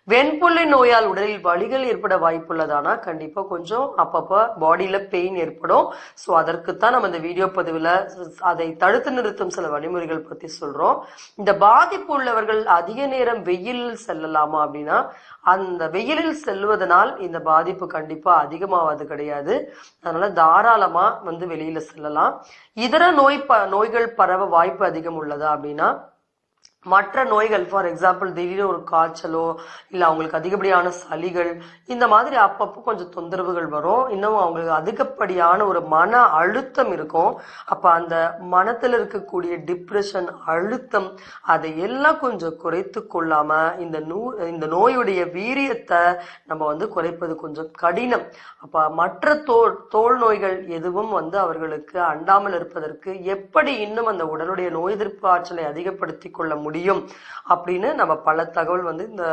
வெண்புள்ளி நோயால் உடலில் வலிகள் ஏற்பட வாய்ப்புள்ளதானா? கண்டிப்பா கொஞ்சம் அப்பப்ப பாடியில பெயின் ஏற்படும். சோ அதற்குத்தான் நம்ம இந்த வீடியோ பதிவுல அதை தடுத்து நிறுத்தும் சில வழிமுறைகள் பத்தி சொல்றோம். இந்த பாதிப்பு உள்ளவர்கள் அதிக நேரம் வெயிலில் செல்லலாமா அப்படின்னா, அந்த வெயிலில் செல்வதனால் இந்த பாதிப்பு கண்டிப்பா அதிகமாவது கிடையாது. அதனால தாராளமா வெளியில செல்லலாம். இதர நோய்கள் பரவ வாய்ப்பு அதிகம் உள்ளதா அப்படின்னா, மற்ற நோய்கள் ஃபார் எக்ஸாம்பிள் திடீர்னு ஒரு காய்ச்சலோ இல்ல அவங்களுக்கு அதிகப்படியான சளிகள் இந்த மாதிரி அப்பப்போ கொஞ்சம் தொந்தரவுகள் வரும். இன்னும் அவங்களுக்கு அதிகப்படியான ஒரு மன அழுத்தம் இருக்கும். அப்ப அந்த மனத்துல இருக்கக்கூடிய டிப்ரெஷன், அழுத்தம் அதை எல்லாம் கொஞ்சம் குறைத்து கொள்ளாம இந்த நோயுடைய வீரியத்தை நம்ம குறைப்பது கொஞ்சம் கடினம். அப்ப மற்ற தோல் நோய்கள் எதுவும் அவர்களுக்கு அண்டாமல் இருப்பதற்கு எப்படி இன்னும் அந்த உடலுடைய நோய் எதிர்ப்பு ஆற்றலை அதிகப்படுத்திக் கொள்ள முடியும் அப்படின்னு நம்ம பல தகவல் இந்த